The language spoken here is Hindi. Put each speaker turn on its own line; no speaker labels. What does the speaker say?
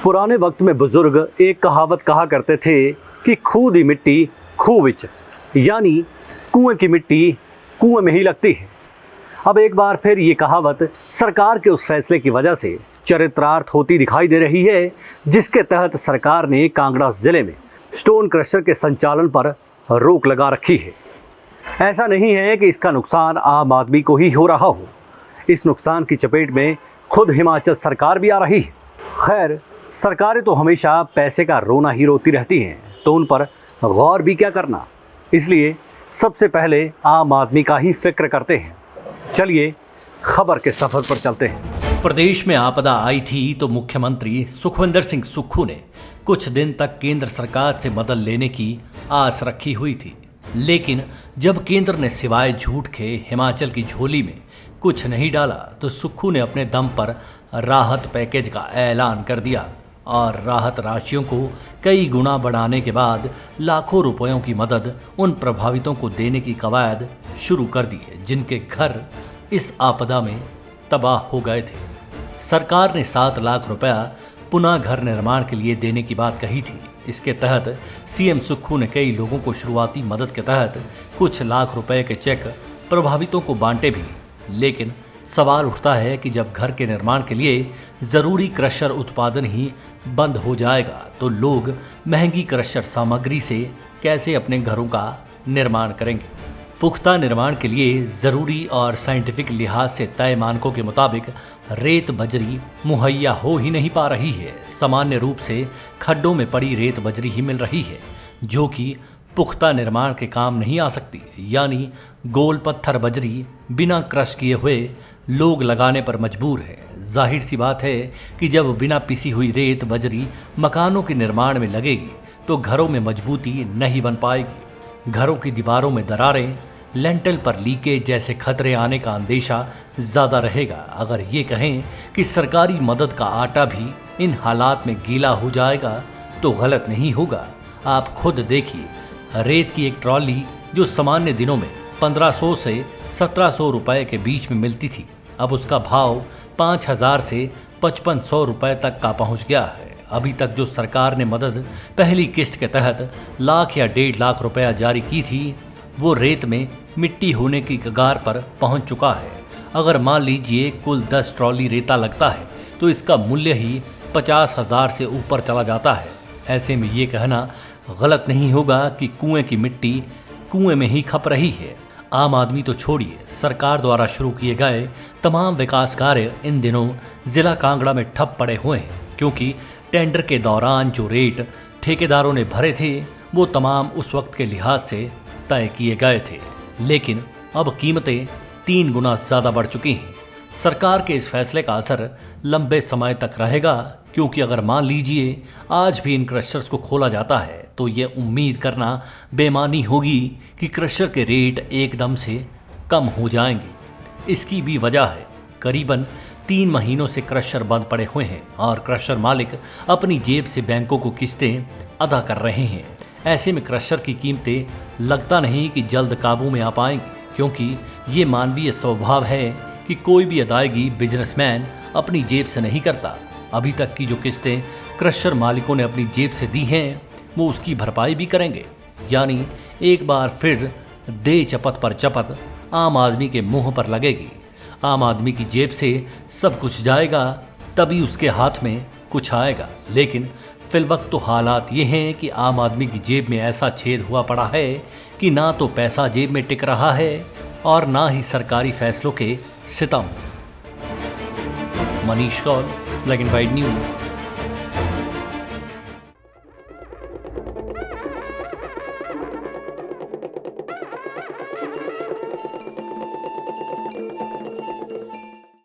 पुराने वक्त में बुजुर्ग एक कहावत कहा करते थे कि खूह दी मिट्टी खूह विच, यानी कुएं की मिट्टी कुएं में ही लगती है। अब एक बार फिर ये कहावत सरकार के उस फैसले की वजह से चरित्रार्थ होती दिखाई दे रही है, जिसके तहत सरकार ने कांगड़ा जिले में स्टोन क्रशर के संचालन पर रोक लगा रखी है। ऐसा नहीं है कि इसका नुकसान आम आदमी को ही हो रहा हो, इस नुकसान की चपेट में खुद हिमाचल सरकार भी आ रही है। खैर, सरकारें तो हमेशा पैसे का रोना ही रोती रहती हैं, तो उन पर गौर भी क्या करना। इसलिए सबसे पहले आम आदमी का ही फिक्र करते हैं। चलिए खबर के सफर पर चलते हैं।
प्रदेश में आपदा आई थी तो मुख्यमंत्री सुखविंदर सिंह सुक्खू ने कुछ दिन तक केंद्र सरकार से मदद लेने की आस रखी हुई थी, लेकिन जब केंद्र ने सिवाय झूठ के हिमाचल की झोली में कुछ नहीं डाला तो सुक्खू ने अपने दम पर राहत पैकेज का ऐलान कर दिया और राहत राशियों को कई गुना बढ़ाने के बाद लाखों रुपयों की मदद उन प्रभावितों को देने की कवायद शुरू कर दी है जिनके घर इस आपदा में तबाह हो गए थे। सरकार ने 7 लाख रुपया पुनः घर निर्माण के लिए देने की बात कही थी। इसके तहत सीएम सुक्खू ने कई लोगों को शुरुआती मदद के तहत कुछ लाख रुपए के चेक प्रभावितों को बांटे भी, लेकिन सवाल उठता है कि जब घर के निर्माण के लिए ज़रूरी क्रशर उत्पादन ही बंद हो जाएगा तो लोग महंगी क्रशर सामग्री से कैसे अपने घरों का निर्माण करेंगे। पुख्ता निर्माण के लिए ज़रूरी और साइंटिफिक लिहाज से तय मानकों के मुताबिक रेत बजरी मुहैया हो ही नहीं पा रही है। सामान्य रूप से खड्डों में पड़ी रेत बजरी ही मिल रही है, जो कि पुख्ता निर्माण के काम नहीं आ सकती, यानी गोल पत्थर बजरी बिना क्रश किए हुए लोग लगाने पर मजबूर है। जाहिर सी बात है कि जब बिना पिसी हुई रेत बजरी मकानों के निर्माण में लगेगी तो घरों में मजबूती नहीं बन पाएगी। घरों की दीवारों में दरारें, लेंटल पर लीकेज जैसे खतरे आने का अंदेशा ज़्यादा रहेगा। अगर ये कहें कि सरकारी मदद का आटा भी इन हालात में गीला हो जाएगा तो गलत नहीं होगा। आप खुद देखिए, रेत की एक ट्रॉली जो सामान्य दिनों में 1500 से 1700 रुपए के बीच में मिलती थी, अब उसका भाव 5000 से 5500 रुपए तक का पहुंच गया है। अभी तक जो सरकार ने मदद पहली किस्त के तहत लाख या 1.5 लाख रुपया जारी की थी, वो रेत में मिट्टी होने की कगार पर पहुंच चुका है। अगर मान लीजिए कुल 10 ट्रॉली रेता लगता है तो इसका मूल्य ही 50,000 से ऊपर चला जाता है। ऐसे में ये कहना गलत नहीं होगा कि कुएं की मिट्टी कुएं में ही खप रही है। आम आदमी तो छोड़िए, सरकार द्वारा शुरू किए गए तमाम विकास कार्य इन दिनों जिला कांगड़ा में ठप पड़े हुए हैं, क्योंकि टेंडर के दौरान जो रेट ठेकेदारों ने भरे थे वो तमाम उस वक्त के लिहाज से तय किए गए थे, लेकिन अब कीमतें 3 गुना ज़्यादा बढ़ चुकी हैं। सरकार के इस फैसले का असर लंबे समय तक रहेगा, क्योंकि अगर मान लीजिए आज भी इन क्रशर्स को खोला जाता है तो ये उम्मीद करना बेमानी होगी कि क्रशर के रेट एकदम से कम हो जाएंगे। इसकी भी वजह है, करीबन 3 महीनों से क्रशर बंद पड़े हुए हैं और क्रशर मालिक अपनी जेब से बैंकों को किस्तें अदा कर रहे हैं। ऐसे में क्रशर की कीमतें लगता नहीं कि जल्द काबू में आ पाएंगी, क्योंकि ये मानवीय स्वभाव है कि कोई भी अदायगी बिजनेसमैन अपनी जेब से नहीं करता। अभी तक की जो किस्तें क्रशर मालिकों ने अपनी जेब से दी हैं वो उसकी भरपाई भी करेंगे, यानी एक बार फिर दे चपत पर चपत आम आदमी के मुंह पर लगेगी। आम आदमी की जेब से सब कुछ जाएगा तभी उसके हाथ में कुछ आएगा, लेकिन फिलवक्त तो हालात ये हैं कि आम आदमी की जेब में ऐसा छेद हुआ पड़ा है कि ना तो पैसा जेब में टिक रहा है और ना ही सरकारी फैसलों के सितम। Manish Kaul, black and white news.